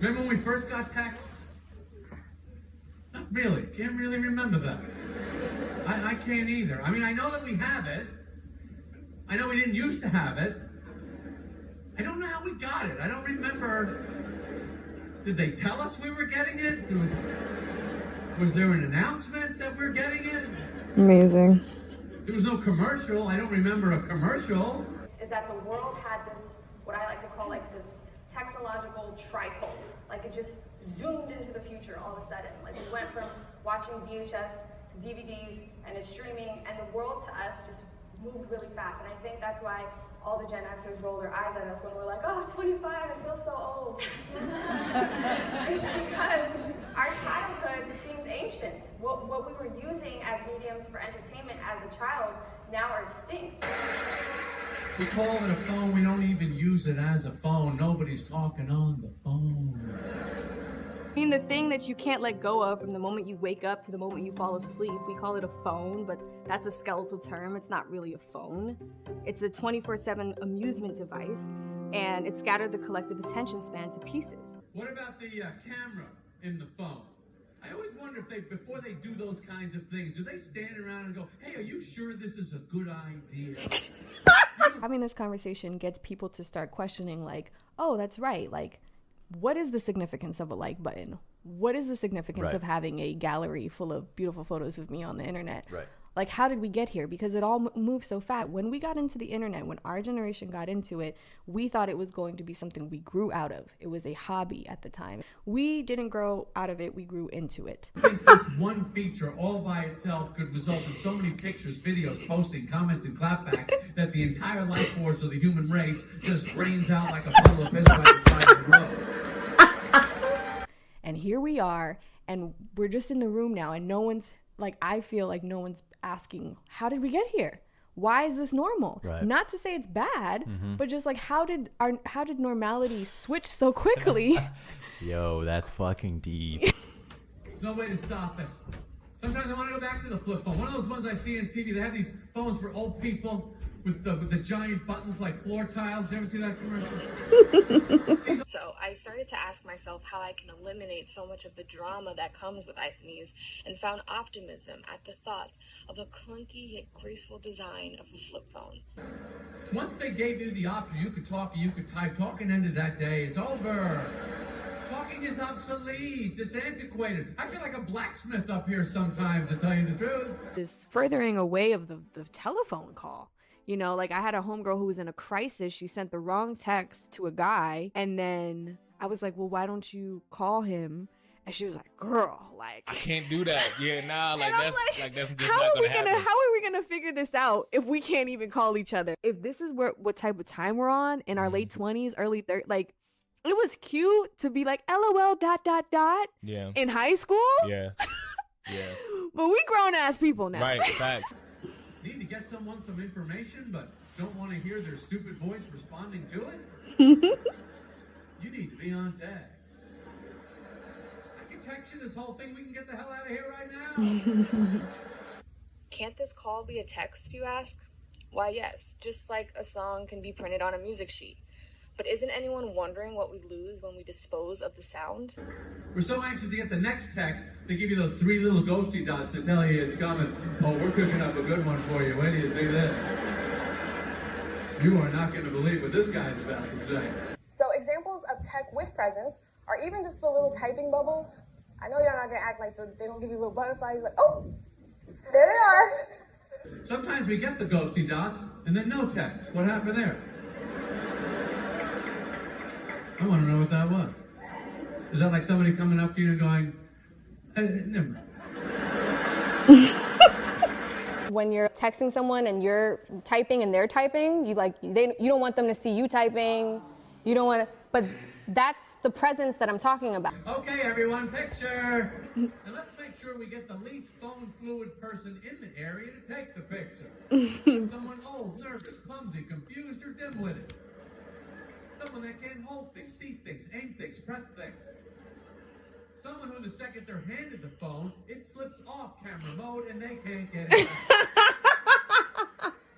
Remember when we first got text? Not really. Can't really remember that. I can't either. I mean, I know that we have it. I know we didn't used to have it. I don't know how we got it. I don't remember. Did they tell us we were getting it? Was there an announcement that we're getting it? Amazing. There was no commercial. I don't remember a commercial. Is that the world had this, what I like to call like this technological trifold. Like it just zoomed into the future all of a sudden. Like we went from watching VHS to DVDs and to streaming, and the world to us just moved really fast. And I think that's why all the Gen Xers roll their eyes at us when we're like, oh, 25, I feel so old. It's because our childhood seems ancient. What we were using as mediums for entertainment as a child now are extinct. We call it a phone, we don't even use it as a phone. Nobody's talking on the phone. I mean, the thing that you can't let go of from the moment you wake up to the moment you fall asleep, we call it a phone, but that's a skeletal term. It's not really a phone. It's a 24/7 amusement device, and it scattered the collective attention span to pieces. What about the camera in the phone? I always wonder if they, before they do those kinds of things, do they stand around and go, hey, are you sure this is a good idea? Having this conversation gets people to start questioning, like, oh, that's right. Like, what is the significance of a like button? What is the significance of having a gallery full of beautiful photos of me on the internet? Right. Like, how did we get here? Because it all moves so fast. When we got into the internet, when our generation got into it, we thought it was going to be something we grew out of. It was a hobby at the time. We didn't grow out of it. We grew into it. I think this one feature all by itself could result in so many pictures, videos, posting, comments, and clapbacks that the entire life force of the human race just drains out like a puddle of piss by the side of the road. And here we are, and we're just in the room now, and no one's, like, I feel like no one's asking, how did we get here? Why is this normal? Right. Not to say it's bad, but just like, how did normality switch so quickly? Yo, that's fucking deep. There's no way to stop it. Sometimes I want to go back to the flip phone. One of those ones I see on TV, they have these phones for old people with the giant buttons like floor tiles. You ever see that commercial? So I started to ask myself how I can eliminate so much of the drama that comes with iPhones, and found optimism at the thought of a clunky yet graceful design of a flip phone. Once they gave you the option, you could talk, you could type. Talking ended that day. It's over. Talking is obsolete. It's antiquated. I feel like a blacksmith up here sometimes, to tell you the truth. Is furthering away of the telephone call. You know, like I had a homegirl who was in a crisis. She sent the wrong text to a guy. And then I was like, well, why don't you call him? And she was like, girl, like, I can't do that. Yeah, nah, like that's just how not are gonna we happen. how are we gonna figure this out if we can't even call each other? If this is what type of time we're on in our late 20s, early 30s, like, it was cute to be like, LOL ... Yeah. in high school. Yeah. Yeah. But we grown ass people now. Right. Facts. Need to get someone some information, but don't want to hear their stupid voice responding to it? You need to be on text. I can text you this whole thing. We can get the hell out of here right now. Can't this call be a text, you ask? Why, yes, just like a song can be printed on a music sheet. But isn't anyone wondering what we lose when we dispose of the sound? We're so anxious to get the next text. They give you those 3 little ghosty dots to tell you it's coming. Oh, we're cooking up a good one for you. Wait till you see this. You are not going to believe what this guy's about to say. So examples of tech with presence are even just the little typing bubbles. I know y'all not going to act like they don't give you little butterflies. Like, oh, there they are. Sometimes we get the ghosty dots and then no text. What happened there? I want to know what that was. Is that like somebody coming up to you and going, never mind. When you're texting someone and you're typing and they're typing, you don't want them to see you typing. You don't want to, but that's the presence that I'm talking about. Okay, everyone, picture. And let's make sure we get the least phone fluid person in the area to take the picture. Someone old, nervous, clumsy, confused, or dim-witted. Someone that can't hold things, see things, aim things, press things. Someone who the second they're handed the phone, it slips off camera mode and they can't get it back.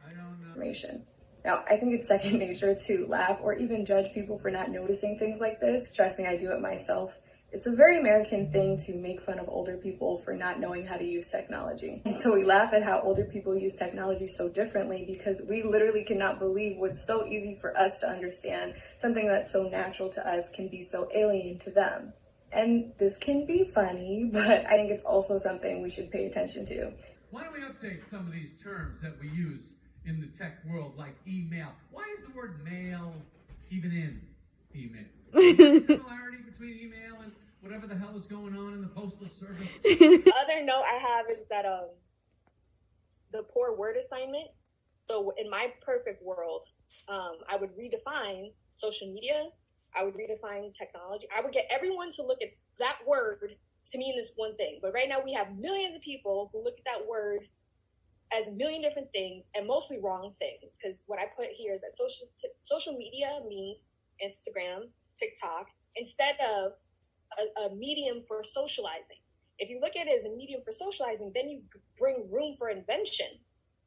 I don't know. Information. Now, I think it's second nature to laugh or even judge people for not noticing things like this. Trust me, I do it myself. It's a very American thing to make fun of older people for not knowing how to use technology. And so we laugh at how older people use technology so differently because we literally cannot believe what's so easy for us to understand, something that's so natural to us can be so alien to them. And this can be funny, but I think it's also something we should pay attention to. Why don't we update some of these terms that we use in the tech world, like email? Why is the word mail even in email? Is there a similarity between email and whatever the hell is going on in the postal service? The other note I have is that the poor word assignment. So in my perfect world, I would redefine social media. I would redefine technology. I would get everyone to look at that word to mean this one thing. But right now we have millions of people who look at that word as a million different things and mostly wrong things. Because what I put here is that social media means Instagram, TikTok, instead of a medium for socializing. If you look at it as a medium for socializing, then you bring room for invention.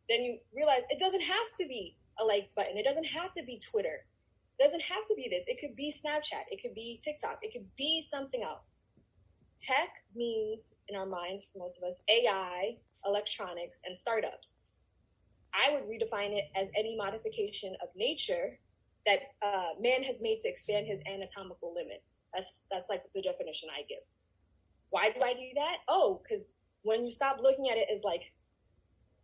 Then you realize it doesn't have to be a like button. It doesn't have to be Twitter. It doesn't have to be this. It could be Snapchat. It could be TikTok. It could be something else. Tech means, in our minds, for most of us, AI, electronics, and startups. I would redefine it as any modification of nature that man has made to expand his anatomical limits. That's like the definition I give. Why do I do that? Oh, because when you stop looking at it as like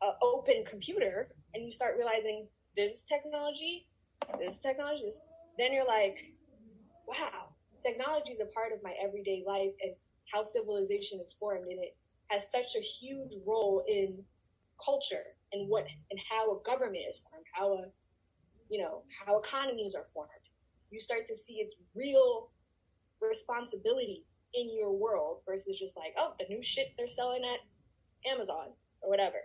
an open computer and you start realizing this is technology, then you're like, wow, technology is a part of my everyday life and how civilization is formed, and it has such a huge role in culture and how a government is formed, how economies are formed. You start to see its real responsibility in your world versus just like, oh, the new shit they're selling at Amazon or whatever.